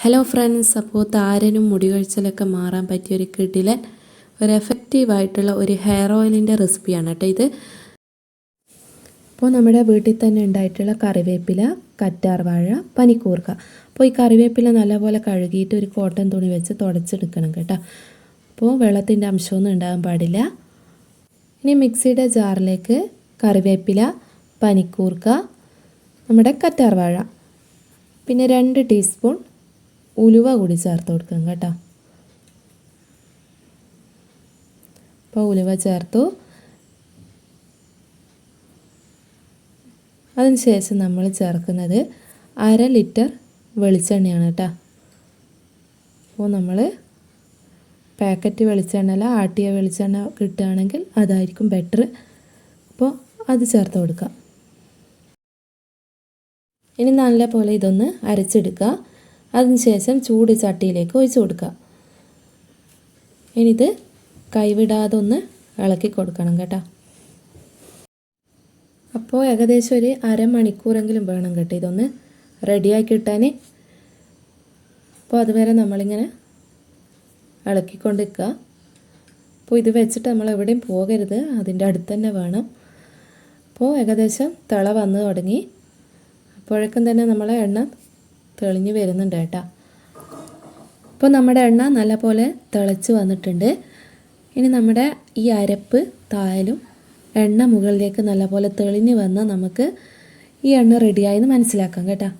Hello friends, അപ്പോൾ താരനും മുടികൊഴിച്ചിലൊക്കെ മാറാൻ പറ്റിയൊരു കിടിലൻ ഒരു എഫക്റ്റീവായിട്ടുള്ള ഒരു ഹെയർ ഓയിലിൻ്റെ റെസിപ്പിയാണ് കേട്ടോ ഇത്. അപ്പോൾ നമ്മുടെ വീട്ടിൽ തന്നെ ഉണ്ടായിട്ടുള്ള കറിവേപ്പില, കറ്റാർവാഴ, പനിക്കൂർക്ക. അപ്പോൾ ഈ കറിവേപ്പില നല്ലപോലെ കഴുകിയിട്ട് ഒരു കോട്ടൺ തുണി വെച്ച് തുടച്ചെടുക്കണം കേട്ടോ. അപ്പോൾ വെള്ളത്തിൻ്റെ അംശമൊന്നും ഉണ്ടാകാൻ പാടില്ല. ഇനി മിക്സിയുടെ ജാറിലേക്ക് കറിവേപ്പില, പനിക്കൂർക്ക, നമ്മുടെ കറ്റാർവാഴ, പിന്നെ 2 ടീസ്പൂൺ ഉലുവ കൂടി ചേർത്ത് കൊടുക്കാം കേട്ടോ. അപ്പോൾ ഉലുവ ചേർത്തു. അതിനുശേഷം നമ്മൾ ചേർക്കുന്നത് 1/2 ലിറ്റർ വെളിച്ചെണ്ണയാണ് കേട്ടോ. അപ്പോൾ നമ്മൾ പാക്കറ്റ് വെളിച്ചെണ്ണ അല്ല, ആട്ടിയ വെളിച്ചെണ്ണ കിട്ടുകയാണെങ്കിൽ അതായിരിക്കും ബെറ്റർ. അപ്പോൾ അത് ചേർത്ത് കൊടുക്കുക. ഇനി നല്ല പോലെ ഇതൊന്ന് അരച്ചെടുക്കുക. അതിനുശേഷം ചൂട് ചട്ടിയിലേക്ക് ഒഴിച്ച് കൊടുക്കുക. ഇനിയിത് കൈവിടാതെ ഒന്ന് ഇളക്കി കൊടുക്കണം കേട്ടോ. അപ്പോൾ ഏകദേശം ഒരു അരമണിക്കൂറെങ്കിലും വേണം കേട്ടോ ഇതൊന്ന് റെഡിയാക്കി കിട്ടാൻ. അപ്പോൾ അതുവരെ നമ്മളിങ്ങനെ ഇളക്കിക്കൊണ്ട് നിൽക്കുക. അപ്പോൾ ഇത് വെച്ചിട്ട് നമ്മൾ എവിടെയും പോകരുത്, അതിൻ്റെ അടുത്ത് തന്നെ വേണം. അപ്പോൾ ഏകദേശം തിള വന്ന് തുടങ്ങി. അപ്പോഴേക്കും തന്നെ നമ്മളെ എണ്ണ തെളിഞ്ഞ് വരുന്നുണ്ട് കേട്ടോ. അപ്പോൾ നമ്മുടെ എണ്ണ നല്ലപോലെ തിളച്ച് വന്നിട്ടുണ്ട്. ഇനി നമ്മുടെ ഈ അരപ്പ് തായാലും എണ്ണ മുകളിലേക്ക് നല്ലപോലെ തെളിഞ്ഞ് വന്ന് നമുക്ക് ഈ എണ്ണ റെഡിയായെന്ന് മനസ്സിലാക്കാം കേട്ടോ.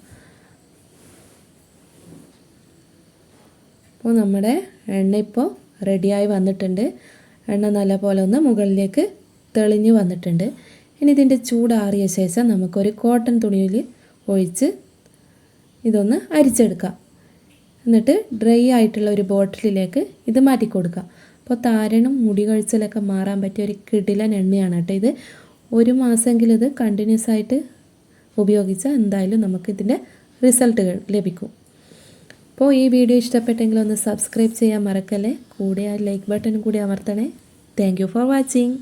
അപ്പോൾ നമ്മുടെ എണ്ണ ഇപ്പോൾ റെഡിയായി വന്നിട്ടുണ്ട്. എണ്ണ നല്ലപോലെ ഒന്ന് മുകളിലേക്ക് തെളിഞ്ഞ് വന്നിട്ടുണ്ട്. ഇനി ഇതിൻ്റെ ചൂടാറിയ ശേഷം നമുക്കൊരു കോട്ടൺ തുണിയിൽ ഒഴിച്ച് ഇതൊന്ന് അരിച്ചെടുക്കാം. എന്നിട്ട് ഡ്രൈ ആയിട്ടുള്ള ഒരു ബോട്ടിലിലേക്ക് ഇത് മാറ്റി കൊടുക്കുക. അപ്പോൾ താരനും മുടി കൊഴിച്ചിലൊക്കെ മാറാൻ പറ്റിയ ഒരു കിടിലൻ എണ്ണയാണ് കേട്ടോ ഇത്. 1 മാസമെങ്കിലും ഇത് കണ്ടിന്യൂസ് ആയിട്ട് ഉപയോഗിച്ചാൽ എന്തായാലും നമുക്കിതിൻ്റെ റിസൾട്ടുകൾ ലഭിക്കും. അപ്പോൾ ഈ വീഡിയോ ഇഷ്ടപ്പെട്ടെങ്കിൽ ഒന്ന് സബ്സ്ക്രൈബ് ചെയ്യാൻ മറക്കല്ലേ. കൂടെ ആ ലൈക്ക് ബട്ടൺ കൂടി അമർത്തണേ. Thank you for watching.